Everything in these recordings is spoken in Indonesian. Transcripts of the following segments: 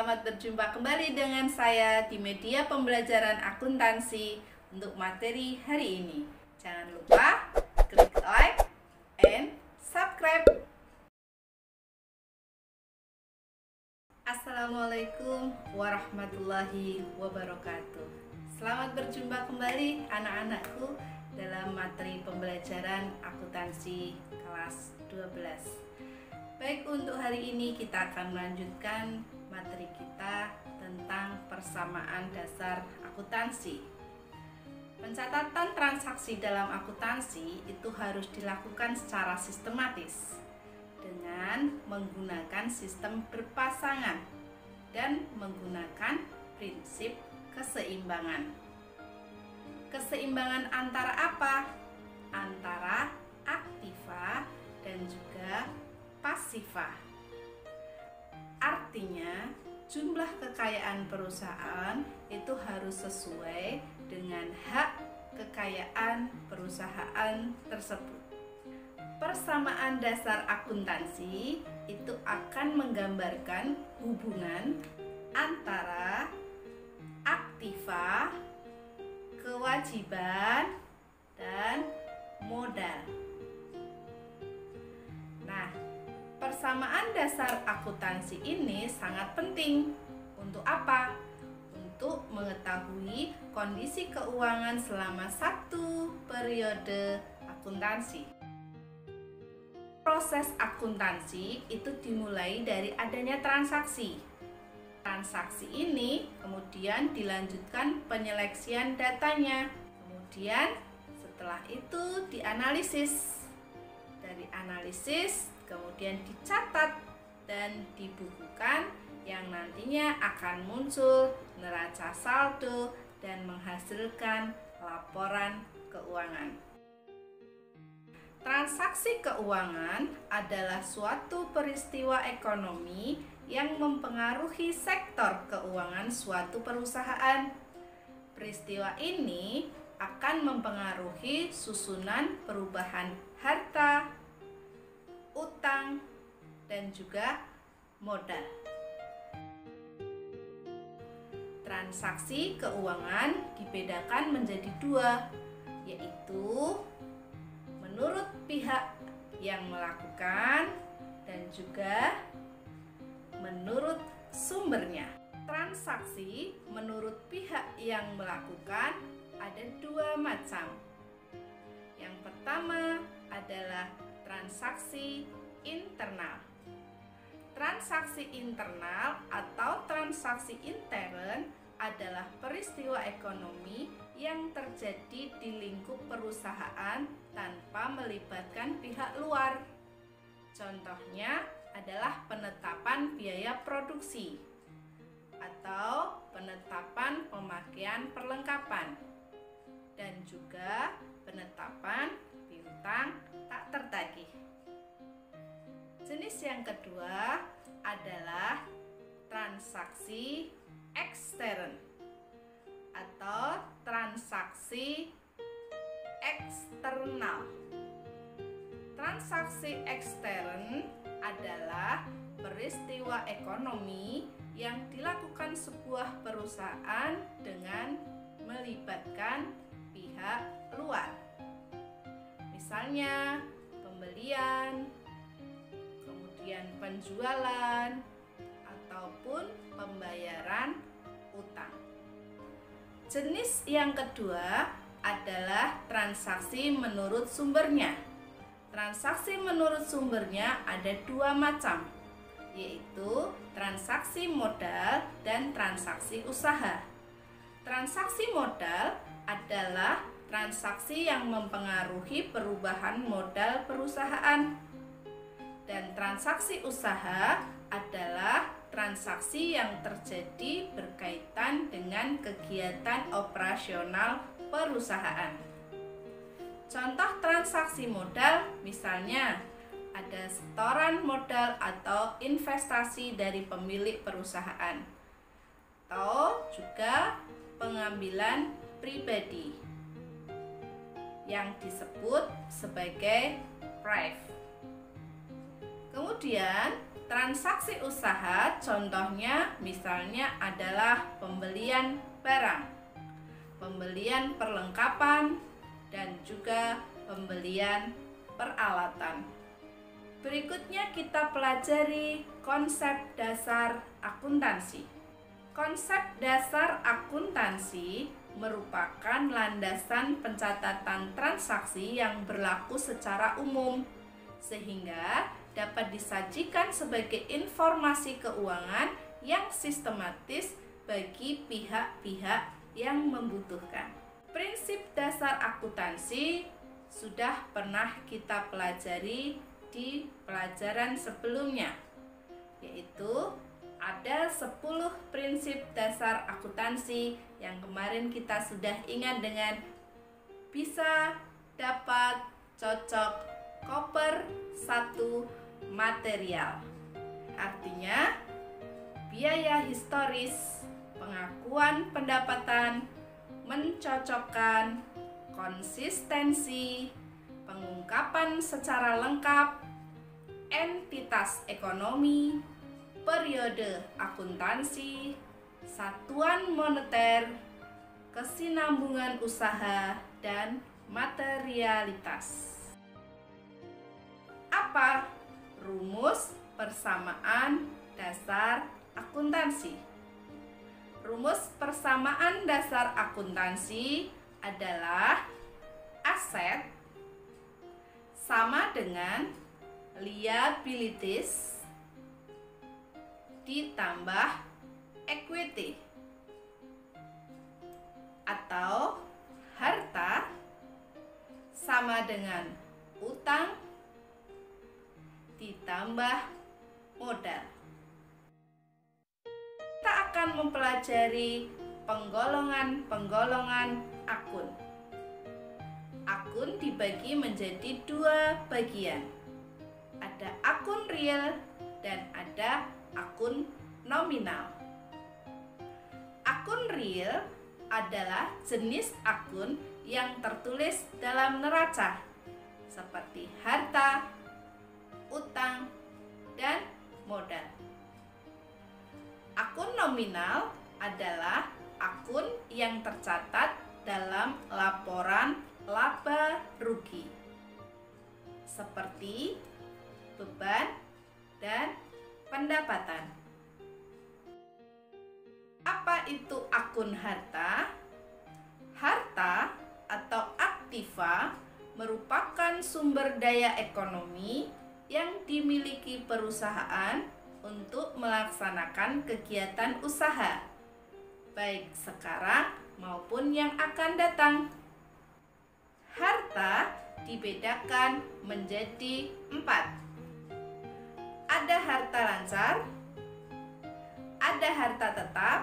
Selamat berjumpa kembali dengan saya di media pembelajaran akuntansi untuk materi hari ini. Jangan lupa klik like and subscribe. Assalamualaikum warahmatullahi wabarakatuh. Selamat berjumpa kembali anak-anakku dalam materi pembelajaran akuntansi kelas 12. Baik, untuk hari ini kita akan melanjutkan materi kita tentang persamaan dasar akuntansi. Pencatatan transaksi dalam akuntansi itu harus dilakukan secara sistematis dengan menggunakan sistem berpasangan dan menggunakan prinsip keseimbangan. Keseimbangan antara apa? Antara aktiva dan juga pasifa. Artinya, jumlah kekayaan perusahaan itu harus sesuai dengan hak kekayaan perusahaan tersebut. Persamaan dasar akuntansi itu akan menggambarkan hubungan antara aktiva, kewajiban, dan modal. Nah, persamaan dasar akuntansi ini sangat penting. Untuk apa? Untuk mengetahui kondisi keuangan selama satu periode akuntansi. Proses akuntansi itu dimulai dari adanya transaksi. Transaksi ini kemudian dilanjutkan penyeleksian datanya. Kemudian setelah itu dianalisis. Dari analisis kemudian dicatat dan dibukukan yang nantinya akan muncul neraca saldo dan menghasilkan laporan keuangan. Transaksi keuangan adalah suatu peristiwa ekonomi yang mempengaruhi sektor keuangan suatu perusahaan. Peristiwa ini akan mempengaruhi susunan perubahan harta, utang, dan juga modal. Transaksi keuangan dibedakan menjadi dua, yaitu menurut pihak yang melakukan dan juga menurut sumbernya. Transaksi menurut pihak yang melakukan ada dua macam. Yang pertama adalah transaksi internal. Transaksi internal atau transaksi intern adalah peristiwa ekonomi yang terjadi di lingkup perusahaan tanpa melibatkan pihak luar. Contohnya adalah penetapan biaya produksi atau penetapan pemakaian perlengkapan dan juga penetapan piutang tak tertagih. Jenis yang kedua adalah transaksi ekstern atau transaksi eksternal. Transaksi ekstern adalah peristiwa ekonomi yang dilakukan sebuah perusahaan dengan melibatkan pihak luar. Misalnya pembelian, kemudian penjualan, ataupun pembayaran utang. Jenis yang kedua adalah transaksi menurut sumbernya. Transaksi menurut sumbernya ada dua macam, yaitu transaksi modal dan transaksi usaha. Transaksi modal adalah transaksi yang mempengaruhi perubahan modal perusahaan. Dan transaksi usaha adalah transaksi yang terjadi berkaitan dengan kegiatan operasional perusahaan. Contoh transaksi modal misalnya ada setoran modal atau investasi dari pemilik perusahaan, atau juga pengambilan pribadi yang disebut sebagai PRIV. Kemudian, transaksi usaha contohnya misalnya adalah pembelian barang, pembelian perlengkapan, dan juga pembelian peralatan. Berikutnya kita pelajari konsep dasar akuntansi. Konsep dasar akuntansi merupakan landasan pencatatan transaksi yang berlaku secara umum, sehingga dapat disajikan sebagai informasi keuangan yang sistematis bagi pihak-pihak yang membutuhkan. Prinsip dasar akuntansi sudah pernah kita pelajari di pelajaran sebelumnya, yaitu ada 10 prinsip dasar akuntansi yang kemarin kita sudah ingat dengan bisa, dapat, cocok, koper, satu, material. Artinya, biaya historis, pengakuan pendapatan, mencocokkan, konsistensi, pengungkapan secara lengkap, entitas ekonomi, periode akuntansi, satuan moneter, kesinambungan usaha, dan materialitas. Apa rumus persamaan dasar akuntansi? Rumus persamaan dasar akuntansi adalah aset sama dengan liabilities ditambah equity, atau harta sama dengan utang ditambah modal. Kita akan mempelajari penggolongan-penggolongan akun. Akun dibagi menjadi 2 bagian. Ada akun real dan ada akun nominal. Akun real adalah jenis akun yang tertulis dalam neraca, seperti harta, utang, dan modal. Akun nominal adalah akun yang tercatat dalam laporan laba rugi, seperti beban dan pendapatan. Apa itu akun harta? Harta atau aktiva merupakan sumber daya ekonomi yang dimiliki perusahaan untuk melaksanakan kegiatan usaha, baik sekarang maupun yang akan datang. Harta dibedakan menjadi 4. Ada harta lancar, ada harta tetap,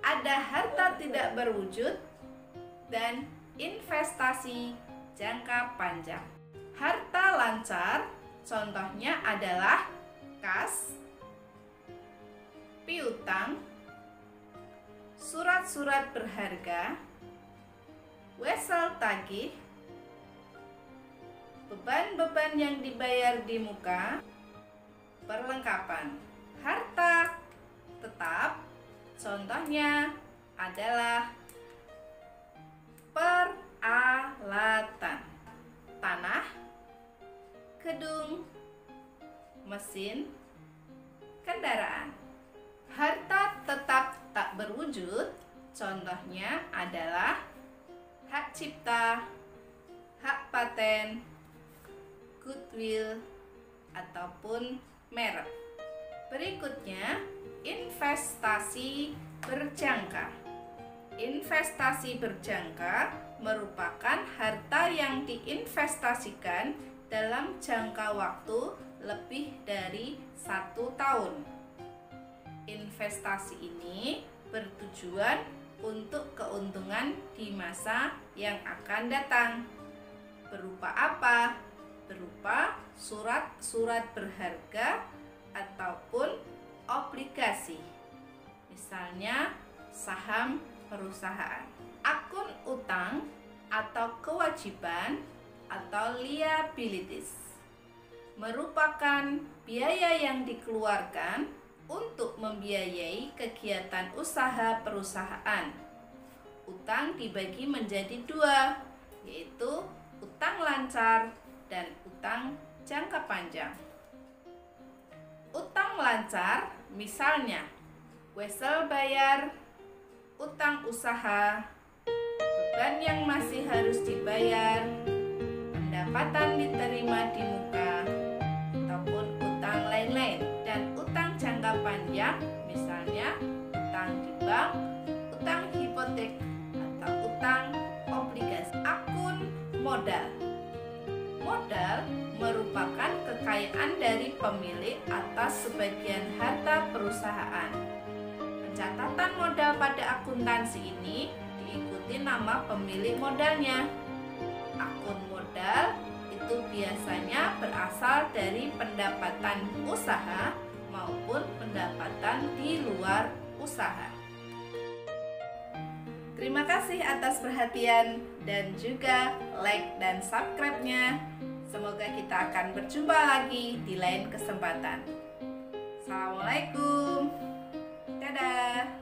ada harta tidak berwujud, dan investasi jangka panjang. Harta lancar contohnya adalah kas, piutang, surat-surat berharga, wesel tagih, beban-beban yang dibayar di muka, perlengkapan. Harta tetap contohnya adalah peralatan, tanah, gedung, mesin, kendaraan. Harta tetap tak berwujud contohnya adalah hak cipta, hak paten, goodwill, ataupun merek. Berikutnya, investasi berjangka. Investasi berjangka merupakan harta yang diinvestasikan dalam jangka waktu lebih dari 1 tahun. Investasi ini bertujuan untuk keuntungan di masa yang akan datang. Berupa apa? Berupa surat-surat berharga ataupun obligasi, misalnya saham perusahaan. Akun utang atau kewajiban atau liabilities merupakan biaya yang dikeluarkan untuk membiayai kegiatan usaha perusahaan. Utang dibagi menjadi dua, yaitu utang lancar dan utang jangka panjang. Utang lancar misalnya wesel bayar, utang usaha, beban yang masih harus dibayar, pendapatan diterima di muka, ataupun utang lain-lain. Dan utang jangka panjang misalnya utang di bank, utang hipotek, atau utang obligasi. Akun modal. Modal merupakan kekayaan dari pemilik atas sebagian harta perusahaan. Pencatatan modal pada akuntansi ini diikuti nama pemilik modalnya. Akun modal itu biasanya berasal dari pendapatan usaha maupun pendapatan di luar usaha. Terima kasih atas perhatian dan juga like dan subscribe-nya. Semoga kita akan berjumpa lagi di lain kesempatan. Assalamualaikum. Dadah.